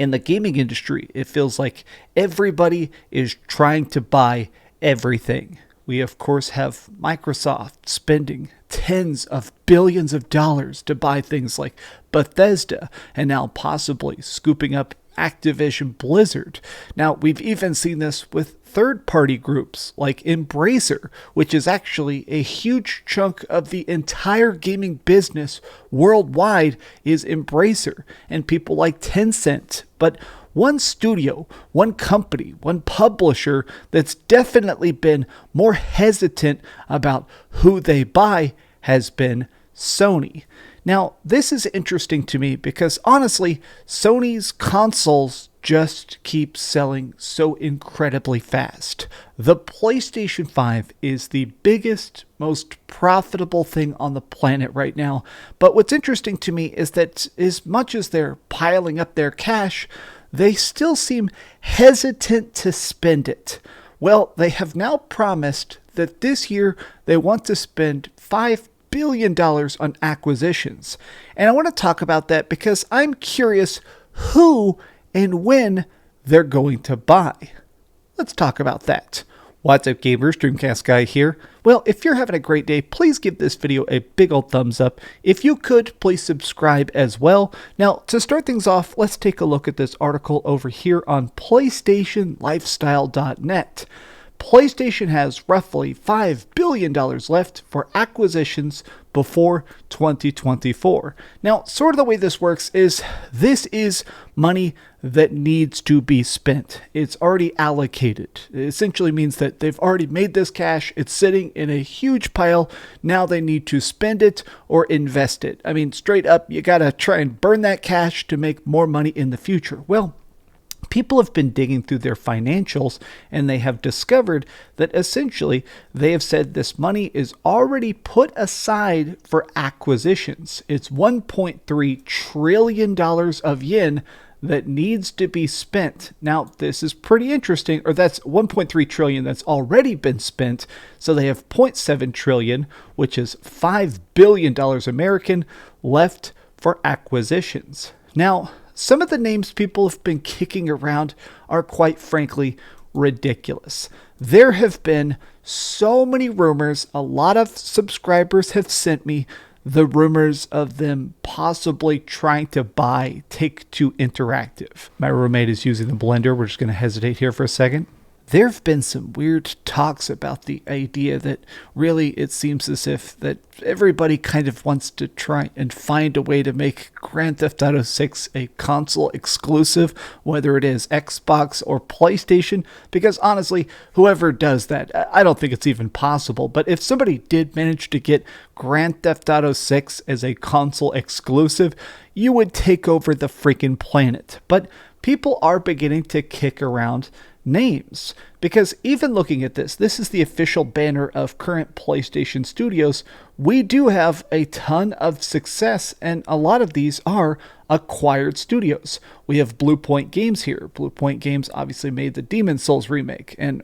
In the gaming industry, it feels like everybody is trying to buy everything. We, of course, have Microsoft spending tens of billions of dollars to buy things like Bethesda, and now possibly scooping up Activision Blizzard. Now, we've even seen this with third-party groups like Embracer, which is actually a huge chunk of the entire gaming business worldwide is Embracer, and people like Tencent. But one studio, one company, one publisher that's definitely been more hesitant about who they buy has been Sony. Now, this is interesting to me because honestly, Sony's consoles just keep selling so incredibly fast. The PlayStation 5 is the biggest, most profitable thing on the planet right now. But what's interesting to me is that as much as they're piling up their cash, they still seem hesitant to spend it. Well, they have now promised that this year they want to spend $5 billion on acquisitions. And I want to talk about that because I'm curious who and when they're going to buy. Let's talk about that. What's up, gamers? DreamcastGuy here. Well, if you're having a great day, please give this video a big old thumbs up. If you could, please subscribe as well. Now, to start things off, let's take a look at this article over here on PlayStationLifestyle.net. PlayStation has roughly $5 billion left for acquisitions before 2024. Now, sort of the way this works is this is money that needs to be spent. It's already allocated. It essentially means that they've already made this cash. It's sitting in a huge pile. Now they need to spend it or invest it. I mean, straight up, you got to try and burn that cash to make more money in the future. Well, people have been digging through their financials and they have discovered that essentially they have said this money is already put aside for acquisitions. It's $1.3 trillion of yen that needs to be spent. Now, this is pretty interesting, or that's 1.3 trillion that's already been spent. So they have 0.7 trillion, which is $5 billion American, left for acquisitions. Now, some of the names people have been kicking around are quite frankly ridiculous. There have been so many rumors. A lot of subscribers have sent me the rumors of them possibly trying to buy Take-Two Interactive. My roommate is using the blender. We're just going to hesitate here for a second. There have been some weird talks about the idea that really it seems as if that everybody kind of wants to try and find a way to make Grand Theft Auto 6 a console exclusive, whether it is Xbox or PlayStation, because honestly, whoever does that, I don't think it's even possible. But if somebody did manage to get Grand Theft Auto 6 as a console exclusive, you would take over the freaking planet. But people are beginning to kick around names, because even looking at this is the official banner of current PlayStation studios. We do have a ton of success, and a lot of these are acquired studios. We have Blue Point Games here. Blue Point Games obviously made the Demon's Souls remake, and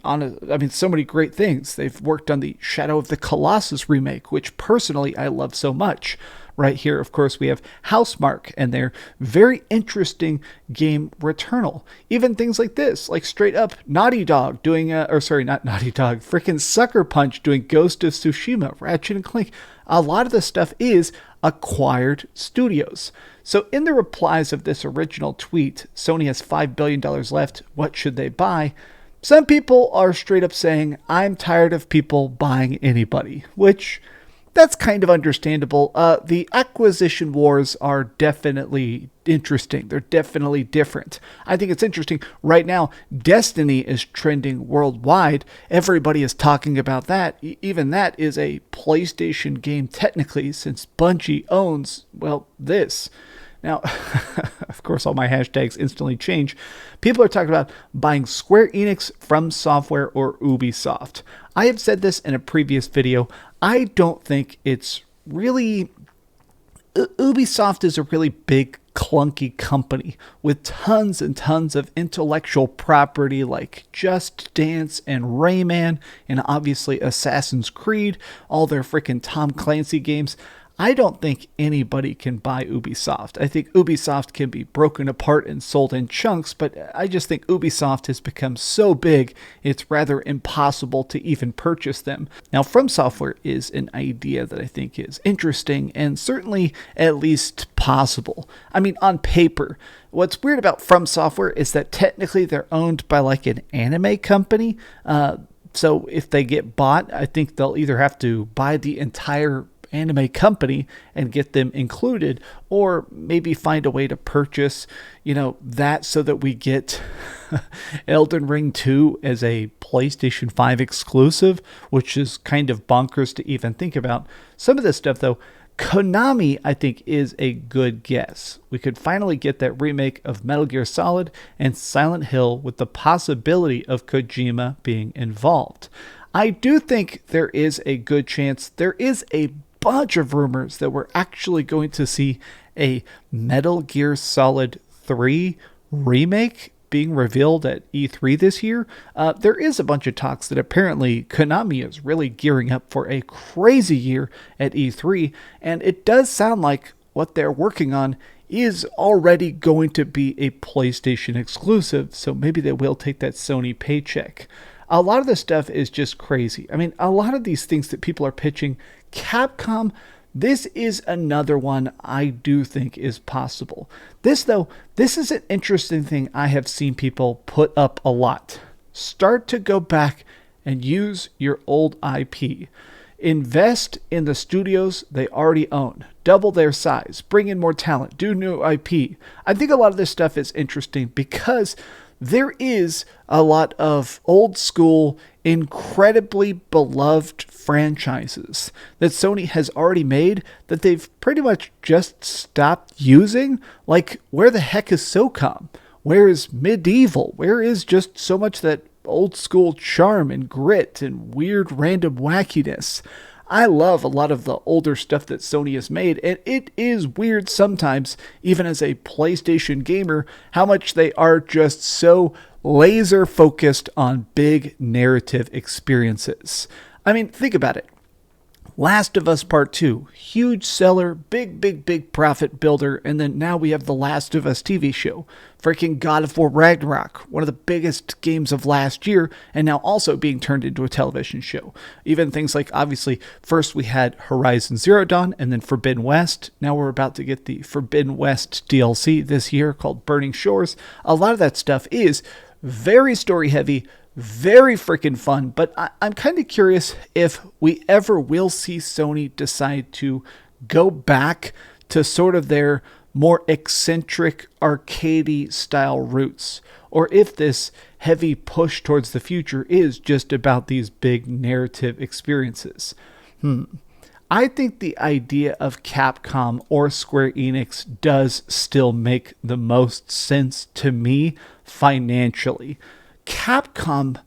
so many great things. They've worked on the Shadow of the Colossus remake, which personally I love so much. Right here, of course, we have Housemarque and their very interesting game Returnal. Even things like this, like straight up Naughty Dog doing, not Naughty Dog, freaking Sucker Punch doing Ghost of Tsushima, Ratchet and Clank. A lot of this stuff is acquired studios. So in the replies of this original tweet, Sony has $5 billion left. What should they buy? Some people are straight up saying, I'm tired of people buying anybody, which that's kind of understandable. The acquisition wars are definitely interesting. They're definitely different. I think it's interesting. Right now, Destiny is trending worldwide. Everybody is talking about that. Even that is a PlayStation game technically, since Bungie owns, well, this. Now, of course, all my hashtags instantly change. People are talking about buying Square Enix, From Software, or Ubisoft. I have said this in a previous video. I don't think it's really... Ubisoft is a really big, clunky company with tons and tons of intellectual property like Just Dance and Rayman and obviously Assassin's Creed, all their freaking Tom Clancy games. I don't think anybody can buy Ubisoft. I think Ubisoft can be broken apart and sold in chunks, but I just think Ubisoft has become so big, it's rather impossible to even purchase them. Now, From Software is an idea that I think is interesting and certainly at least possible. I mean, on paper, what's weird about From Software is that technically they're owned by like an anime company. So if they get bought, I think they'll either have to buy the entire anime company and get them included, or maybe find a way to purchase, that so that we get Elden Ring 2 as a PlayStation 5 exclusive, which is kind of bonkers to even think about. Some of this stuff, though, Konami, I think, is a good guess. We could finally get that remake of Metal Gear Solid and Silent Hill with the possibility of Kojima being involved. I do think there is a good chance. There is a bunch of rumors that we're actually going to see a Metal Gear Solid 3 remake being revealed at E3 this year. There is a bunch of talks that apparently Konami is really gearing up for a crazy year at E3, and it does sound like what they're working on is already going to be a PlayStation exclusive, so maybe they will take that Sony paycheck. A lot of this stuff is just crazy. I mean, a lot of these things that people are pitching, Capcom, this is another one I do think is possible. This is an interesting thing I have seen people put up a lot. Start to go back and use your old IP. Invest in the studios they already own. Double their size. Bring in more talent. Do new IP. I think a lot of this stuff is interesting because there is a lot of old school, incredibly beloved franchises that Sony has already made that they've pretty much just stopped using. Like, where the heck is SOCOM? Where is Medieval? Where is just so much that old school charm and grit and weird random wackiness? I love a lot of the older stuff that Sony has made, and it is weird sometimes, even as a PlayStation gamer, how much they are just so laser focused on big narrative experiences. I mean, think about it. Last of Us Part 2, huge seller, big profit builder, and then now we have the Last of Us TV show. Freaking God of War Ragnarok, one of the biggest games of last year, and now also being turned into a television show. Even things like, obviously, first we had Horizon Zero Dawn, and then Forbidden West. Now we're about to get the Forbidden West DLC this year called Burning Shores. A lot of that stuff is very story heavy, very freaking fun, but I'm kind of curious if we ever will see Sony decide to go back to sort of their more eccentric, arcadey style roots, or if this heavy push towards the future is just about these big narrative experiences. I think the idea of Capcom or Square Enix does still make the most sense to me financially. Capcom,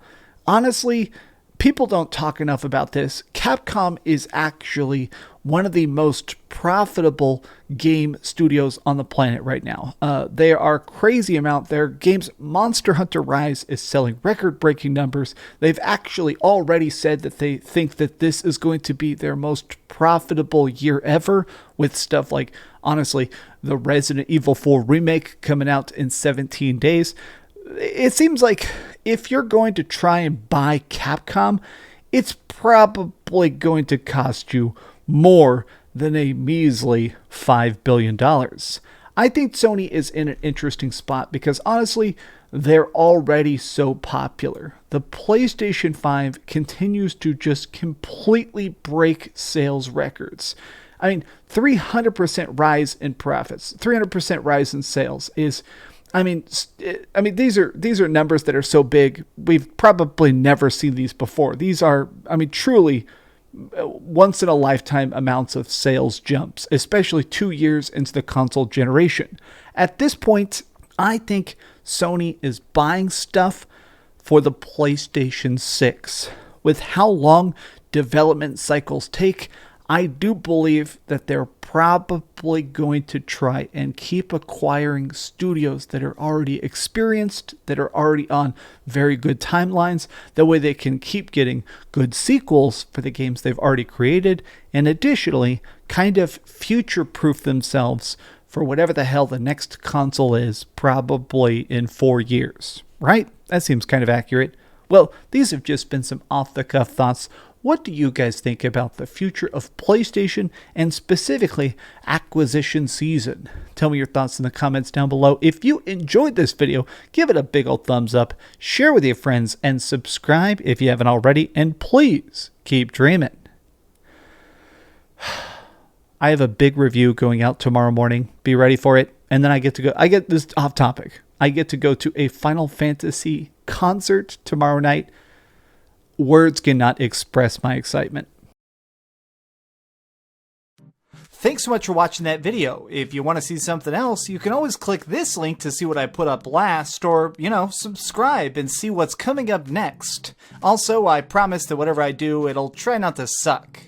honestly, people don't talk enough about this. Capcom is actually one of the most profitable game studios on the planet right now. They are crazy amount. Their games, Monster Hunter Rise, is selling record-breaking numbers. They've actually already said that they think that this is going to be their most profitable year ever, with stuff like, honestly, the Resident Evil 4 remake coming out in 17 days. It seems like if you're going to try and buy Capcom, it's probably going to cost you more than a measly $5 billion. I think Sony is in an interesting spot because honestly, they're already so popular. The PlayStation 5 continues to just completely break sales records. I mean, 300% rise in profits, 300% rise in sales is... I mean, these are numbers that are so big, we've probably never seen these before. These are, truly once in a lifetime amounts of sales jumps, especially 2 years into the console generation. At this point, I think Sony is buying stuff for the PlayStation 6. With how long development cycles take, I do believe that they're probably going to try and keep acquiring studios that are already experienced, that are already on very good timelines. That way they can keep getting good sequels for the games they've already created, and additionally, kind of future-proof themselves for whatever the hell the next console is, probably in 4 years, right? That seems kind of accurate. Well, these have just been some off-the-cuff thoughts. What do you guys think about the future of PlayStation and specifically acquisition season? Tell me your thoughts in the comments down below. If you enjoyed this video, give it a big old thumbs up, share with your friends, and subscribe if you haven't already, and please keep dreaming. I have a big review going out tomorrow morning. Be ready for it. And then I get this off topic. I get to go to a Final Fantasy concert tomorrow night. Words cannot express my excitement. Thanks so much for watching that video. If you want to see something else, you can always click this link to see what I put up last, or, subscribe and see what's coming up next. Also, I promise that whatever I do, it'll try not to suck.